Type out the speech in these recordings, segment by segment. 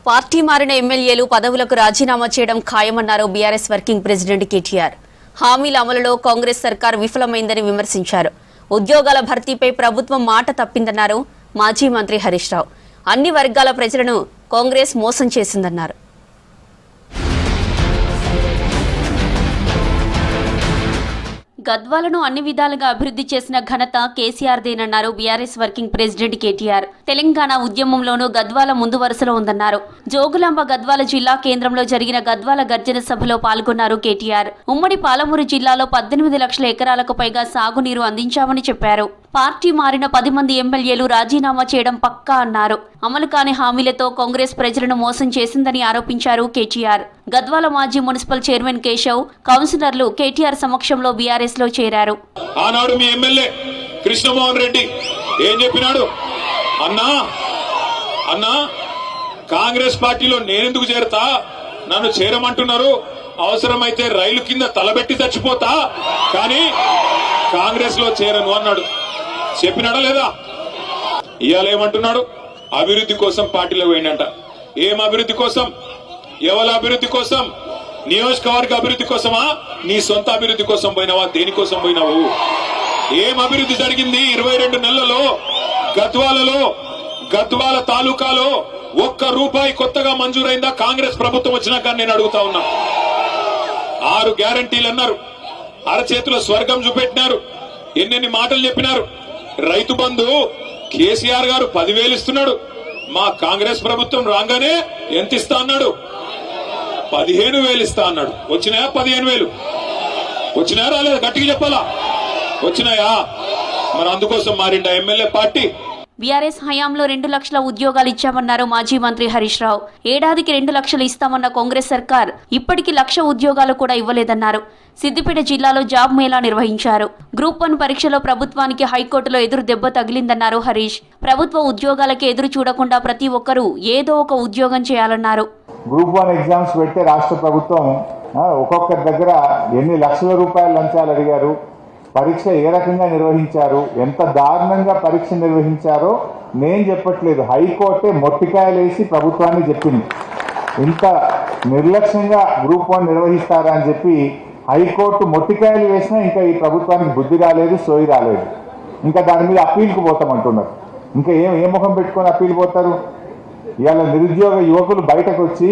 Party మారిన ఎమ్మెల్యేలు పదవులకు రాజీనామా చేయడం ఖాయమన్నారు బీఆర్ఎస్ వర్కింగ్ ప్రెసిడెంట్ కేటీఆర్. హామీల అమలులో కాంగ్రెస్ సర్కార్ విఫలమైందని విమర్శించారు. ఉద్యోగాల భర్తీపై ప్రభుత్వం మాట తప్పిందన్నారు మాజీ మంత్రి హరీష్ రావు. అన్ని వర్గాల ప్రజలను కాంగ్రెస్ మోసం చేసిందన్నారు. గద్వాలను అన్ని విధాలుగా అభివృద్ధి చేసిన ఘనత కేసీఆర్దేనన్నారు BRS working president KTR. Telangana ఉద్యమంలోనూ గద్వాల ముందు వరుసలో ఉందన్నారు. జోగులాంబ గద్వాల జిల్లా కేంద్రంలో జరిగిన గద్వాల గర్జన సభలో పాల్గొన్నారు కేటీఆర్. ఉమ్మడి పాలమూరు జిల్లాలో 18 లక్షల ఎకరాలకు పైగా సాగునీరు అందించామని చెప్పారు. పార్టీ మారిన 10 మంది ఎమ్మెల్యేలు రాజీనామా చేయడం పక్కా అన్నారు. అమలు కాని హామీలతో కాంగ్రెస్ ప్రజలను మోసం చేసిందని ఆరోపించారు కేటీఆర్. గద్వాల మాజీ మున్సిపల్ చైర్మన్ కేశవ్, కౌన్సిలర్లు కేటీఆర్ సమక్షంలో బీఆర్ఎస్ లో చేరారు. ఆనాడు మీ ఎమ్మెల్యే కృష్ణమోహన్ రెడ్డి ఏం చెప్పినాడు? అన్నా కాంగ్రెస్ పార్టీలో నేనెందుకు చేరతా, నన్ను చేరమంటున్నారు, అవసరమైతే రైలు కింద తలబెట్టి చచ్చిపోతా, కానీ కాంగ్రెస్ లో చేరను అన్నాడు. చెప్పినాడా లేదా? ఇవాళ ఏమంటున్నాడు? అభివృద్ధి కోసం పార్టీలో పోయిందంట. ఏం అభివృద్ధి కోసం? ఎవరి అభివృద్ధి కోసం? నియోజకవర్గ అభివృద్ధి కోసమా? నీ సొంత అభివృద్ధి కోసం పోయినావా? దేనికోసం పోయినావు? ఏం అభివృద్ధి జరిగింది 22 నెలలలో? గద్వాల తాలూకాలో ₹1 కొత్తగా మంజూరైందా కాంగ్రెస్ ప్రభుత్వం వచ్చినాక? నేను అడుగుతా ఉన్నా. 6 గ్యారంటీలు అన్నారు, అరచేతిలో స్వర్గం చూపెట్టినారు, ఎన్నెన్ని మాటలు చెప్పినారు. రైతు బంధు కేసీఆర్ గారు 10,000 ఇస్తున్నాడు. మా కాంగ్రెస్ ప్రభుత్వం రాగానే ఎంత ఇస్తా అన్నాడు? 15,000 ఇస్తా అన్నాడు. వచ్చినాయా 15,000? వచ్చినాయా రాలేదు? గట్టిగా చెప్పాలా? వచ్చినాయా? మరి అందుకోసం మారిండా ఎమ్మెల్యే పార్టీ? బీఆర్ఎస్ హయాంలో 2 లక్షల ఉద్యోగాలు ఇచ్చామన్నారు మాజీ మంత్రి హరీష్ రావు. ఏడాదికి 2 లక్షలు ఇస్తామన్న కాంగ్రెస్ సర్కార్ ఇప్పటికీ 1,00,000 ఉద్యోగాలు కూడా ఇవ్వలేదన్నారు. సిద్దిపేట జిల్లాలో జాబ్ మేళా నిర్వహించారు. గ్రూప్ 1 పరీక్షలో ప్రభుత్వానికి హైకోర్టులో ఎదురు దెబ్బ తగిలిందన్నారు హరీష్. ప్రభుత్వ ఉద్యోగాలకి ఎదురు చూడకుండా ప్రతి ఒక్కరూ ఏదో ఒక ఉద్యోగం చేయాలన్నారు. గ్రూప్ 1 ఎగ్జామ్స్ పెడితే రాష్ట్ర ప్రభుత్వం ఒక్కొక్కరి దగ్గర ఎన్ని లక్షల రూపాయలు లంచాలు అడిగారు, పరీక్ష ఏ రకంగా నిర్వహించారు, ఎంత దారుణంగా పరీక్ష నిర్వహించారో నేను చెప్పట్లేదు, హైకోర్టే మొట్టికాయలేసి ప్రభుత్వాన్ని చెప్పింది. ఇంత నిర్లక్ష్యంగా గ్రూప్ 1 నిర్వహిస్తారా అని చెప్పి హైకోర్టు మొట్టికాయలు వేసినా ఇంకా ఈ ప్రభుత్వానికి బుద్ధి రాలేదు, సోయి రాలేదు. ఇంకా దాని మీద అప్పీల్కి పోతామంటున్నారు. ఇంకా ఏ ముఖం పెట్టుకొని అప్పీల్ పోతారు? ఇవాళ నిరుద్యోగ యువకులు బయటకు వచ్చి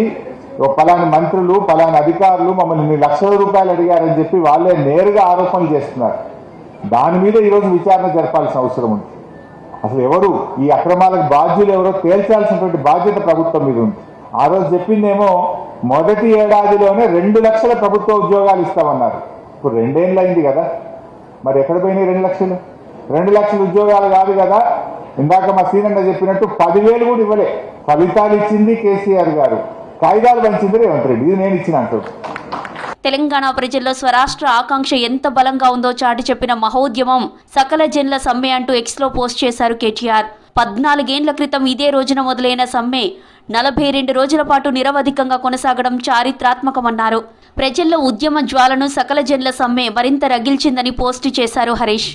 పలాని మంత్రులు, పలాని అధికారులు మమ్మల్ని ఇన్ని లక్షల రూపాయలు అడిగారని చెప్పి వాళ్ళే నేరుగా ఆరోపణలు చేస్తున్నారు. దాని మీద ఈరోజు విచారణ జరపాల్సిన అవసరం ఉంది. అసలు ఎవరు ఈ అక్రమాలకు బాధ్యులు ఎవరో తేల్చాల్సినటువంటి బాధ్యత ప్రభుత్వం మీద ఉంది. ఆ రోజు చెప్పిందేమో మొదటి ఏడాదిలోనే 2 లక్షల ప్రభుత్వ ఉద్యోగాలు ఇస్తామన్నారు. ఇప్పుడు 2 ఏళ్ళు అయింది కదా, మరి ఎక్కడ పోయినాయి 2 లక్షలు? 2 లక్షల ఉద్యోగాలు కాదు కదా. ఇందాక మా సీనన్న చెప్పినట్టు 10,000 కూడా ఇవ్వలే. ఫలితాలు ఇచ్చింది కేసీఆర్ గారు, కాయిదాలు పంచింది రేవంత్ రెడ్డి. ఇది నేను ఇచ్చిన అంటూ. తెలంగాణ ప్రజల్లో స్వరాష్ట్ర ఆకాంక్ష ఎంత బలంగా ఉందో చాటి చెప్పిన మహోద్యమం సకల జనుల సమ్మె అంటూ ఎక్స్లో పోస్ట్ చేశారు కేటీఆర్. 14 ఏళ్ల క్రితం ఇదే రోజున మొదలైన సమ్మె 42 రోజుల పాటు నిరవధికంగా కొనసాగడం చారిత్రాత్మకమన్నారు. ప్రజల్లో ఉద్యమ జ్వాలను సకల జనుల సమ్మె మరింత రగిల్చిందని పోస్టు చేశారు హరీష్.